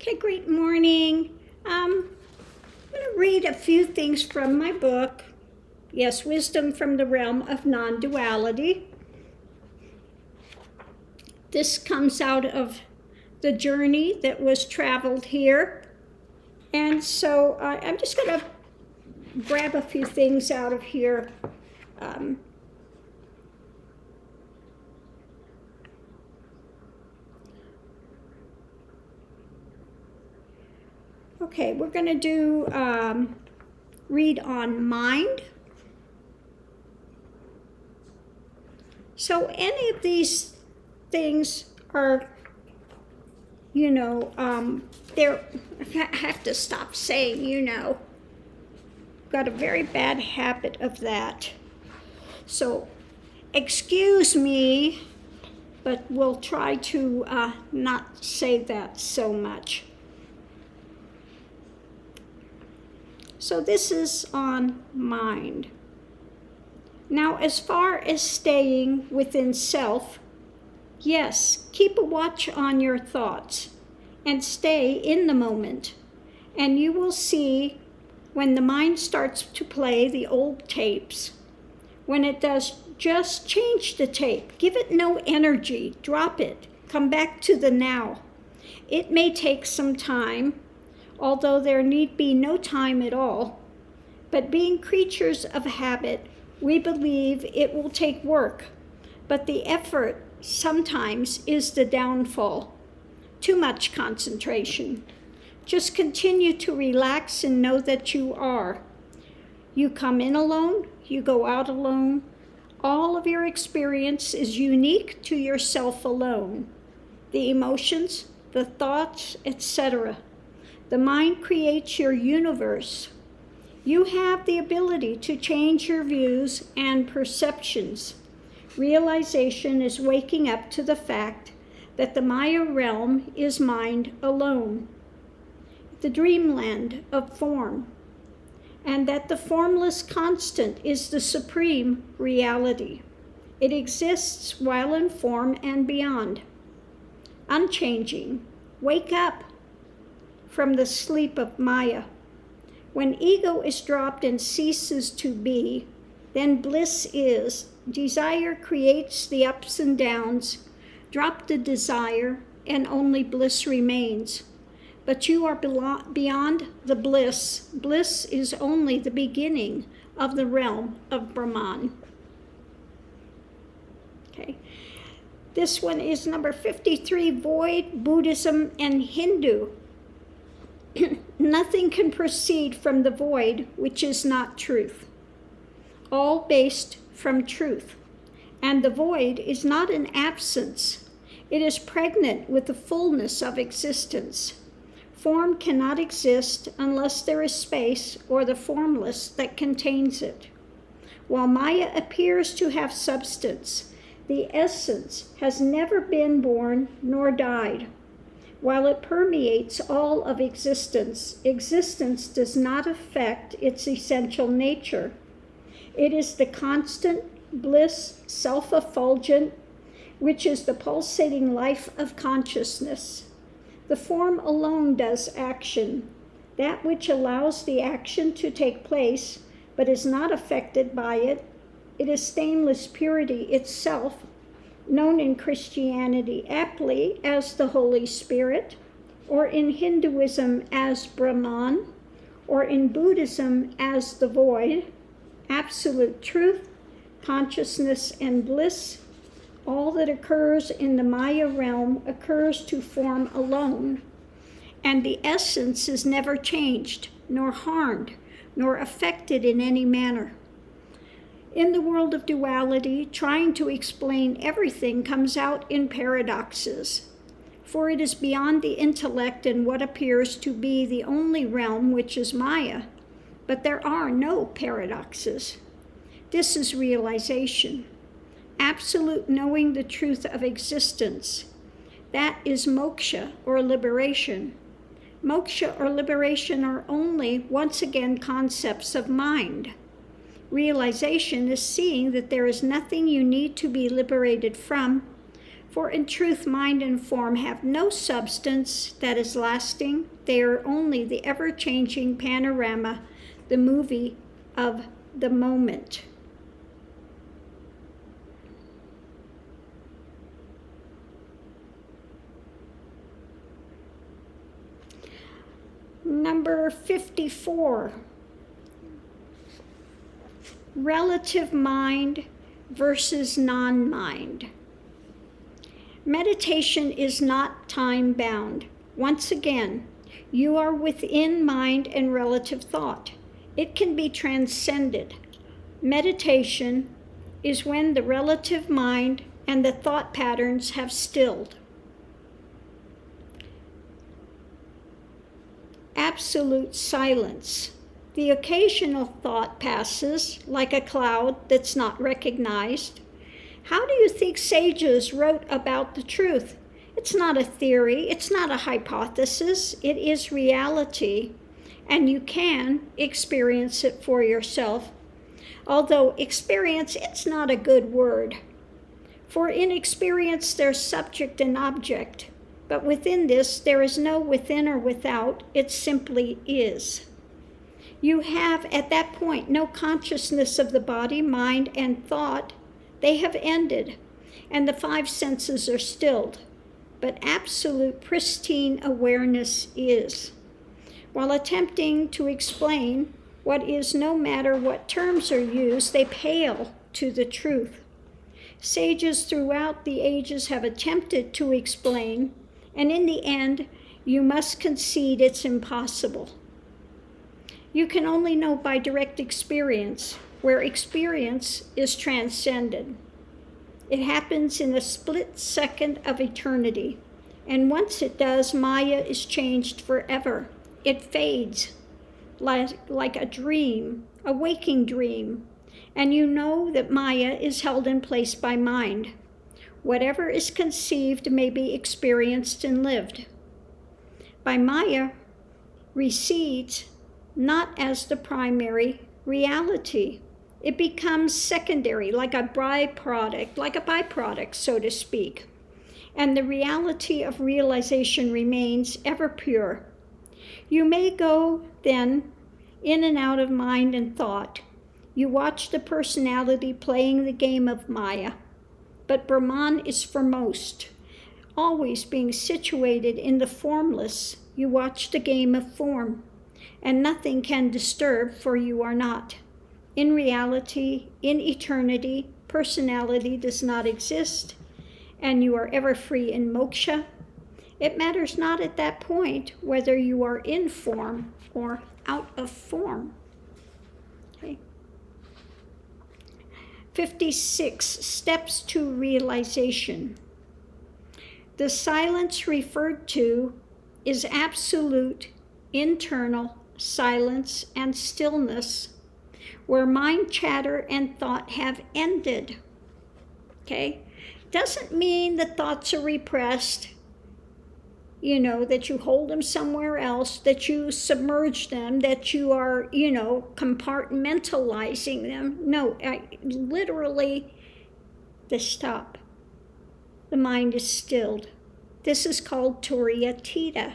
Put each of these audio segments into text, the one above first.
Okay, great morning. I'm going to read a few things from my book. Yes, Wisdom from the Realm of Non Duality. This comes out of the journey that was traveled here. And so I'm just going to grab a few things out of here. Okay, we're going to do read on mind. So any of these things are, they're, I have to stop saying, got a very bad habit of that. So excuse me, but we'll try to not say that so much. So this is on mind. Now, as far as staying within self, yes, keep a watch on your thoughts and stay in the moment. And you will see when the mind starts to play the old tapes, when it does, just change the tape. Give it no energy. Drop it. Come back to the now. It may take some time, although there need be no time at all. But being creatures of habit, we believe it will take work. But the effort sometimes is the downfall. Too much concentration. Just continue to relax and know that you are. You come in alone, you go out alone. All of your experience is unique to yourself alone. The emotions, the thoughts, etc. The mind creates your universe. You have the ability to change your views and perceptions. Realization is waking up to the fact that the Maya realm is mind alone, the dreamland of form, and that the formless constant is the supreme reality. It exists while in form and beyond. Unchanging, wake up from the sleep of Maya. When ego is dropped and ceases to be, then bliss is. Desire creates the ups and downs. Drop the desire, and only bliss remains. But you are beyond the bliss. Bliss is only the beginning of the realm of Brahman. Okay. This one is number 53, Void, Buddhism, and Hindu. Nothing can proceed from the void which is not truth. All based from truth. And the void is not an absence. It is pregnant with the fullness of existence. Form cannot exist unless there is space or the formless that contains it. While Maya appears to have substance, the essence has never been born nor died. While it permeates all of existence, existence does not affect its essential nature. It is the constant bliss, self-effulgent, which is the pulsating life of consciousness. The form alone does action, that which allows the action to take place, but is not affected by it. It is stainless purity itself, known in Christianity aptly as the Holy Spirit, or in Hinduism as Brahman, or in Buddhism as the void, absolute truth, consciousness, and bliss. All that occurs in the Maya realm occurs to form alone, and the essence is never changed, nor harmed, nor affected in any manner. In the world of duality, trying to explain everything comes out in paradoxes, for it is beyond the intellect in what appears to be the only realm, which is Maya, but there are no paradoxes. This is realization, absolute knowing the truth of existence. That is moksha, or liberation. Moksha or liberation are only, once again, concepts of mind. Realization is seeing that there is nothing you need to be liberated from, For in truth, mind and form have no substance that is lasting. They are only the ever-changing panorama, the movie of the moment. Number 54. Relative mind versus non-mind. Meditation is not time-bound. Once again, you are within mind and relative thought. It can be transcended. Meditation is when the relative mind and the thought patterns have stilled. Absolute silence. The occasional thought passes like a cloud that's not recognized. How do you think sages wrote about the truth? It's not a theory, it's not a hypothesis, it is reality, and you can experience it for yourself. Although experience, it's not a good word. For in experience there's subject and object, but within this there is no within or without, it simply is. You have at that point no consciousness of the body, mind, and thought. They have ended, and the five senses are stilled. But absolute pristine awareness is. While attempting to explain what is, no matter what terms are used, they pale to the truth. Sages throughout the ages have attempted to explain, and in the end, you must concede it's impossible. You can only know by direct experience, where experience is transcended. It happens in a split second of eternity, and once it does, Maya is changed forever. It fades like a dream, a waking dream, and you know that Maya is held in place by mind. Whatever is conceived may be experienced and lived. By Maya recedes not as the primary reality. It becomes secondary, like a byproduct, so to speak. And the reality of realization remains ever pure. You may go then in and out of mind and thought. You watch the personality playing the game of Maya. But Brahman is foremost. Always being situated in the formless, you watch the game of form. And nothing can disturb, for you are not. In reality, in eternity, personality does not exist, and you are ever free in moksha. It matters not at that point whether you are in form or out of form. Okay. 56, steps to realization. The silence referred to is absolute internal silence and stillness, where mind chatter and thought have ended. Okay? Doesn't mean the thoughts are repressed, that you hold them somewhere else, that you submerge them, that you are, compartmentalizing them. No, literally, they stop. The mind is stilled. This is called Turiya Tita.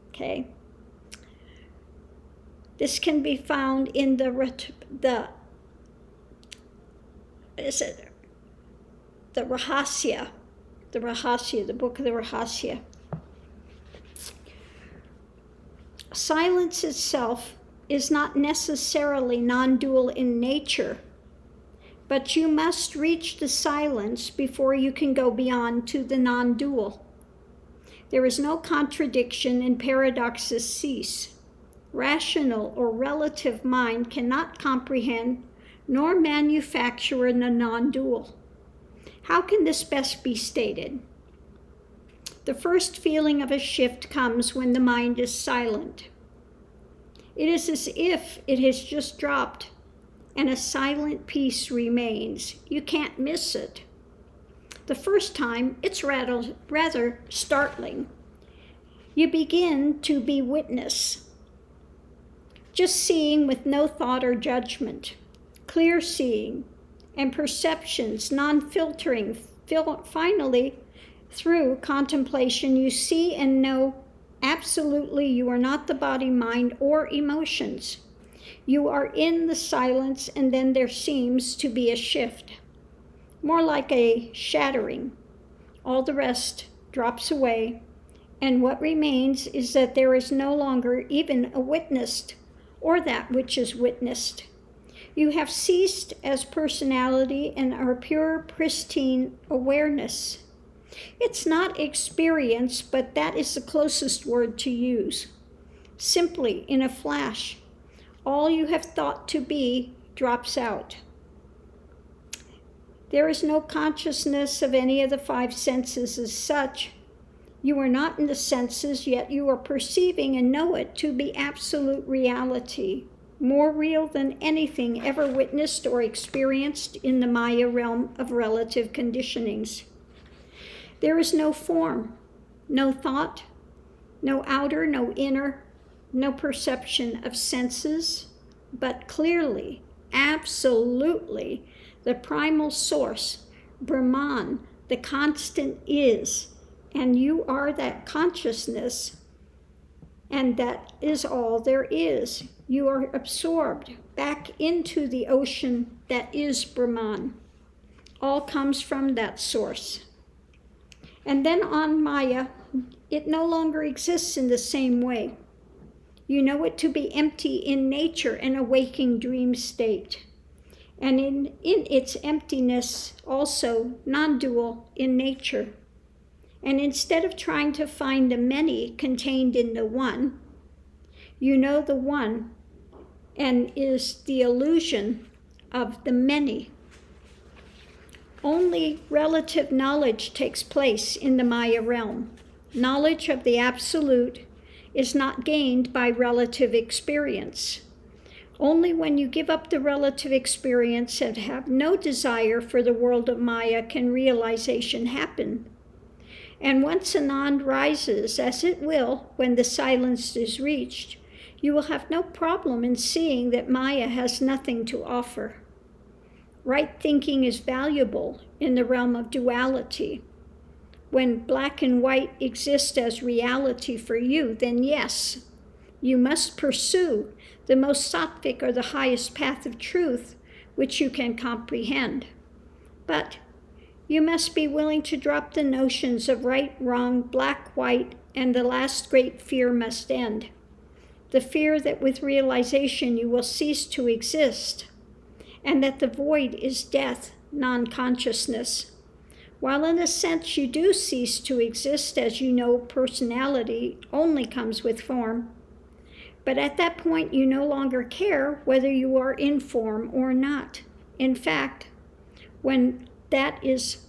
Okay? This can be found in the Rahasya, the book of the Rahasya. Silence itself is not necessarily non-dual in nature, but you must reach the silence before you can go beyond to the non-dual. There is no contradiction and paradoxes cease. Rational or relative mind cannot comprehend nor manufacture in a non-dual. How can this best be stated? The first feeling of a shift comes when the mind is silent. It is as if it has just dropped and a silent peace remains. You can't miss it. The first time, it's rather startling. You begin to be witness, just seeing with no thought or judgment, clear seeing and perceptions, non-filtering. Finally, Through contemplation, you see and know absolutely you are not the body, mind, or emotions. You are in the silence, and then there seems to be a shift, more like a shattering. All the rest drops away, and what remains is that there is no longer even a witnessed or that which is witnessed. You have ceased as personality and are pure, pristine awareness. It's not experience, but that is the closest word to use. Simply, in a flash, all you have thought to be drops out. There is no consciousness of any of the five senses as such. You are not in the senses, yet you are perceiving and know it to be absolute reality, more real than anything ever witnessed or experienced in the Maya realm of relative conditionings. There is no form, no thought, no outer, no inner, no perception of senses, but clearly, absolutely, the primal source, Brahman, the constant is, and you are that consciousness, and that is all there is. You are absorbed back into the ocean that is Brahman. All comes from that source. And then on Maya, it no longer exists in the same way. You know it to be empty in nature and a waking dream state. And in its emptiness, also non-dual in nature. And instead of trying to find the many contained in the one, you know the one and is the illusion of the many. Only relative knowledge takes place in the Maya realm. Knowledge of the absolute is not gained by relative experience. Only when you give up the relative experience and have no desire for the world of Maya can realization happen. And once Anand rises, as it will when the silence is reached, you will have no problem in seeing that Maya has nothing to offer. Right thinking is valuable in the realm of duality. When black and white exist as reality for you, then yes, you must pursue the most sattvic or the highest path of truth which you can comprehend. But you must be willing to drop the notions of right, wrong, black, white, and the last great fear must end. The fear that with realization you will cease to exist, and that the void is death, non-consciousness. While in a sense you do cease to exist, as you know personality only comes with form. But at that point you no longer care whether you are in form or not. In fact, when that is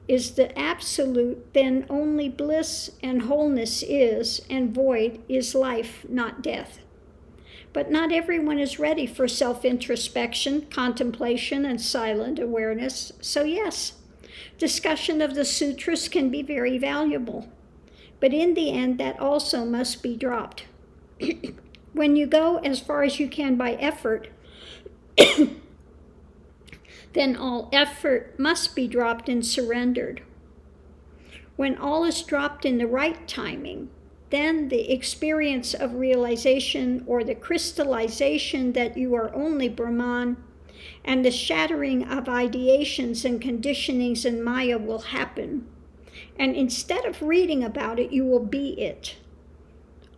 the absolute, then only bliss and wholeness is, and void is life, not death. But not everyone is ready for self-introspection, contemplation, and silent awareness. So yes, discussion of the sutras can be very valuable. But in the end, that also must be dropped. When you go as far as you can by effort, then all effort must be dropped and surrendered. When all is dropped in the right timing, then the experience of realization or the crystallization that you are only Brahman and the shattering of ideations and conditionings in Maya will happen. And instead of reading about it, you will be it.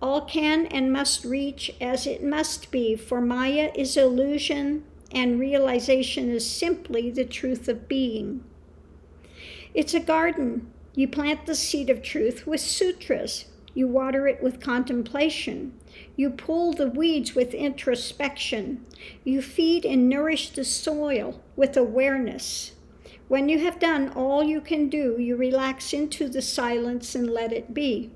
All can and must reach as it must be, for Maya is illusion and realization is simply the truth of being. It's a garden. You plant the seed of truth with sutras. You water it with contemplation. You pull the weeds with introspection. You feed and nourish the soil with awareness. When you have done all you can do, you relax into the silence and let it be.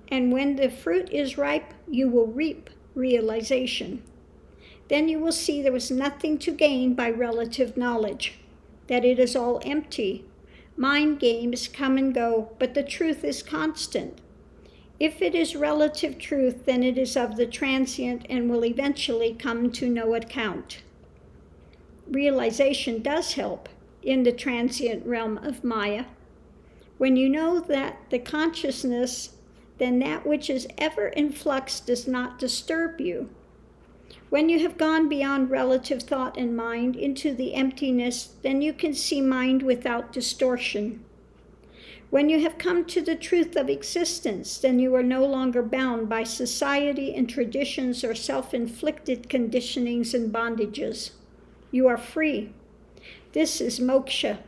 And when the fruit is ripe, you will reap realization. Then you will see there was nothing to gain by relative knowledge, that it is all empty. Mind games come and go, but the truth is constant. If it is relative truth, then it is of the transient and will eventually come to no account. Realization does help in the transient realm of Maya. When you know that the consciousness, then that which is ever in flux does not disturb you. When you have gone beyond relative thought and mind into the emptiness, then you can see mind without distortion. When you have come to the truth of existence, then you are no longer bound by society and traditions or self-inflicted conditionings and bondages. You are free. This is moksha,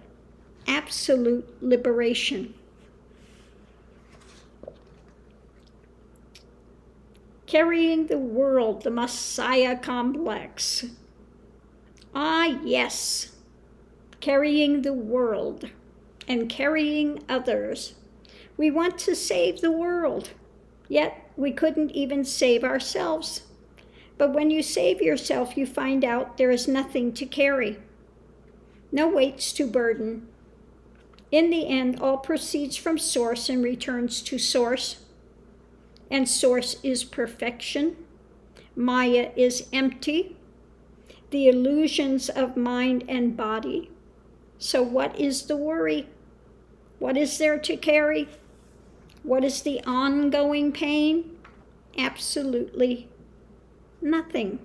absolute liberation. Carrying the world, the Messiah complex. Ah, yes, carrying the world and carrying others. We want to save the world, yet we couldn't even save ourselves. But when you save yourself, you find out there is nothing to carry, no weights to burden. In the end, all proceeds from Source and returns to Source. And Source is perfection. Maya is empty. The illusions of mind and body. So what is the worry? What is there to carry? What is the ongoing pain? Absolutely nothing.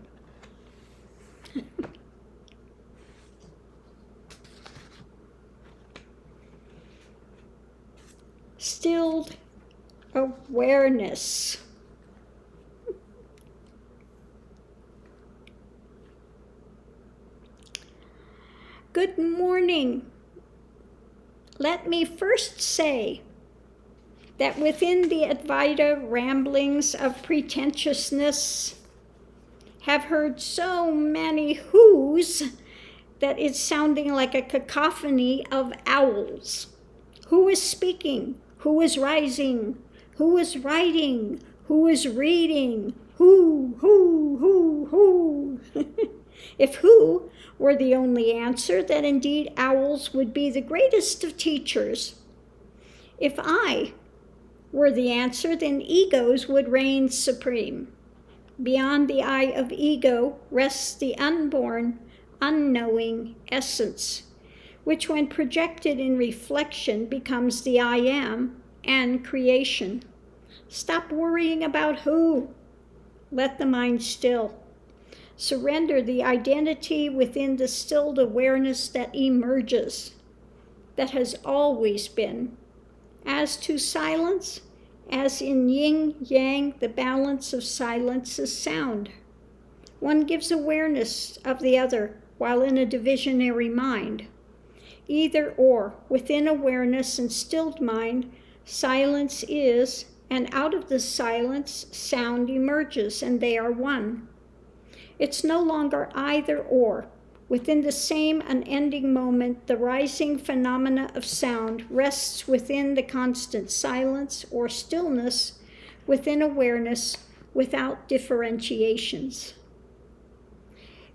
Stilled awareness. Good morning. Let me first say that within the Advaita ramblings of pretentiousness have heard so many who's that it's sounding like a cacophony of owls. Who is speaking? Who is rising? Who is writing? Who is reading? Who? If who were the only answer, then indeed owls would be the greatest of teachers. If I were the answer, then egos would reign supreme. Beyond the eye of ego rests the unborn, unknowing essence, which when projected in reflection becomes the I am and creation. Stop worrying about who. Let the mind still. Surrender the identity within the stilled awareness that emerges, that has always been. As to silence, as in yin-yang, the balance of silence is sound. One gives awareness of the other while in a divisionary mind. Either or, within awareness and stilled mind, silence is, and out of the silence, sound emerges, and they are one. It's no longer either or. Within the same unending moment, the rising phenomena of sound rests within the constant silence or stillness within awareness without differentiations.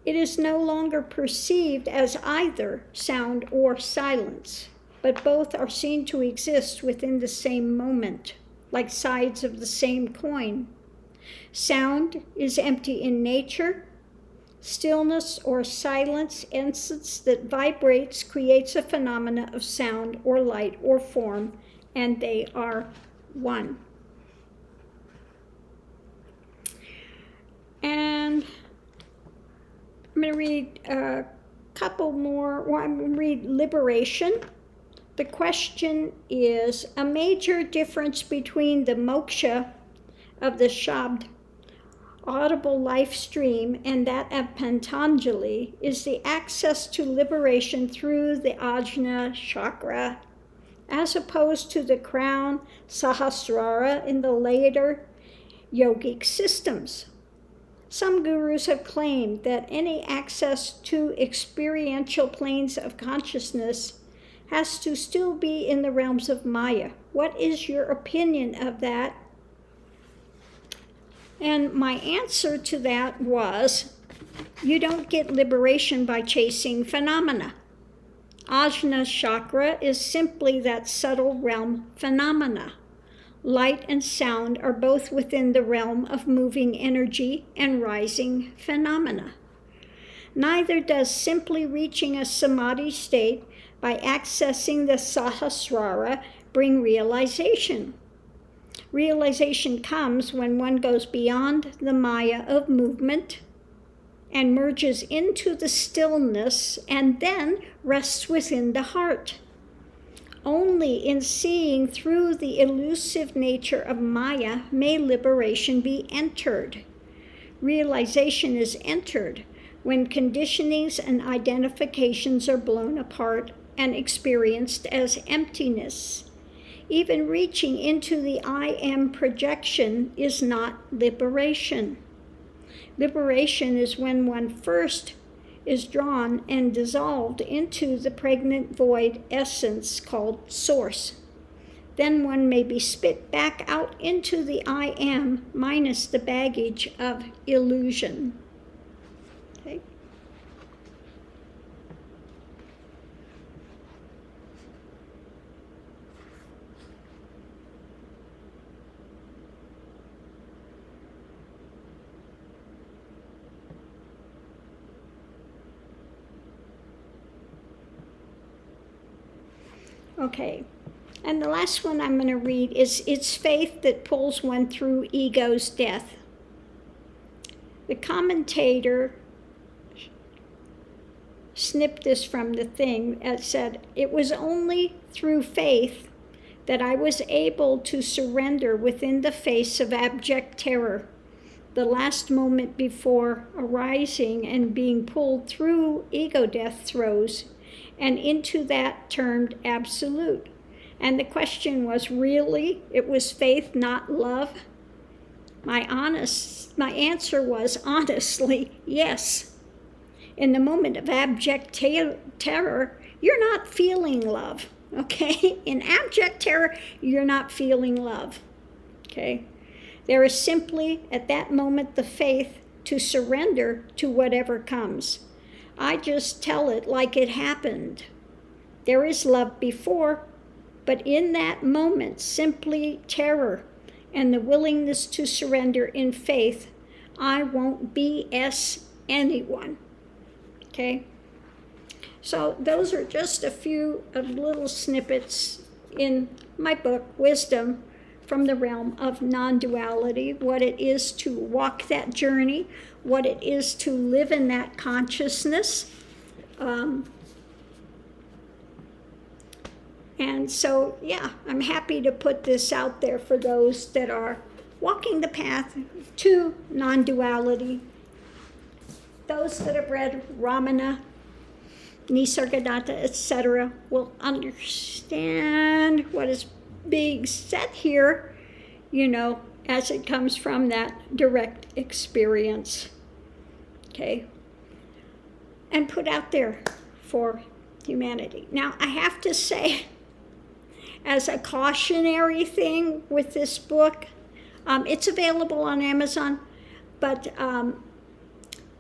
It is no longer perceived as either sound or silence, but both are seen to exist within the same moment, like sides of the same coin. Sound is empty in nature. Stillness or silence, essence that vibrates, creates a phenomena of sound or light or form, and they are one. And I'm going to read a couple more. Well, I'm going to read Liberation. The question is, a major difference between the moksha of the Shabd audible life stream and that of Patanjali is the access to liberation through the Ajna chakra, as opposed to the crown Sahasrara in the later yogic systems. Some gurus have claimed that any access to experiential planes of consciousness has to still be in the realms of Maya. What is your opinion of that? And my answer to that was, you don't get liberation by chasing phenomena. Ajna chakra is simply that subtle realm phenomena. Light and sound are both within the realm of moving energy and rising phenomena. Neither does simply reaching a samadhi state by accessing the Sahasrara bring realization. Realization comes when one goes beyond the Maya of movement and merges into the stillness and then rests within the heart. Only in seeing through the elusive nature of Maya may liberation be entered. Realization is entered when conditionings and identifications are blown apart and experienced as emptiness. Even reaching into the I am projection is not liberation. Liberation is when one first is drawn and dissolved into the pregnant void essence called Source. Then one may be spit back out into the I am minus the baggage of illusion. Okay. Okay, and the last one I'm going to read is It's Faith That Pulls One Through Ego's Death. The commentator snipped this from the thing and said, it was only through faith that I was able to surrender within the face of abject terror, the last moment before arising and being pulled through ego death throes and into that termed absolute. And the question was, really? It was faith, not love? My answer was, honestly, yes. In the moment of abject terror, you're not feeling love, okay? In abject terror, you're not feeling love, okay? There is simply, at that moment, the faith to surrender to whatever comes. I just tell it like it happened. There is love before, but in that moment, simply terror and the willingness to surrender in faith. I won't BS anyone. Okay? So those are just a few of little snippets in my book, Wisdom from the Realm of Non-Duality, what it is to walk that journey, what it is to live in that consciousness. And so, yeah, I'm happy to put this out there for those that are walking the path to non-duality. Those that have read Ramana, Nisargadatta, etc., will understand what is being said here, as it comes from that direct experience. Okay? And put out there for humanity. Now, I have to say, as a cautionary thing with this book, it's available on Amazon, but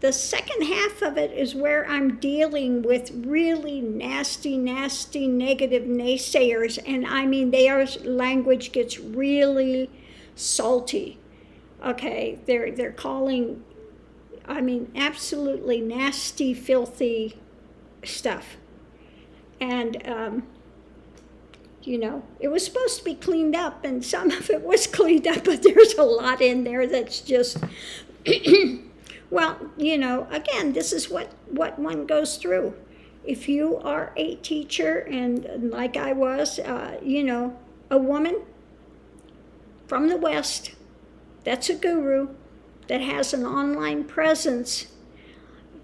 the second half of it is where I'm dealing with really nasty, negative naysayers. And I mean, their language gets really salty. Okay, they're calling, absolutely nasty, filthy stuff. And, it was supposed to be cleaned up, and some of it was cleaned up, but there's a lot in there that's just... Well, again, this is what one goes through. If you are a teacher, and like I was, a woman from the West, that's a guru, that has an online presence,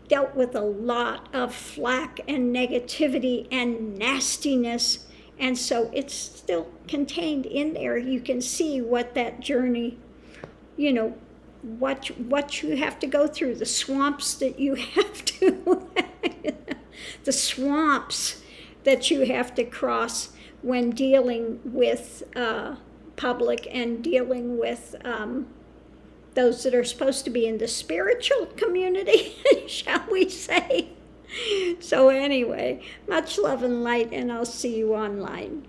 dealt with a lot of flack and negativity and nastiness, and so it's still contained in there. You can see what that journey, what you have to go through, the swamps that you have to, the swamps that you have to cross when dealing with public and dealing with those that are supposed to be in the spiritual community, shall we say. So anyway, much love and light, and I'll see you online.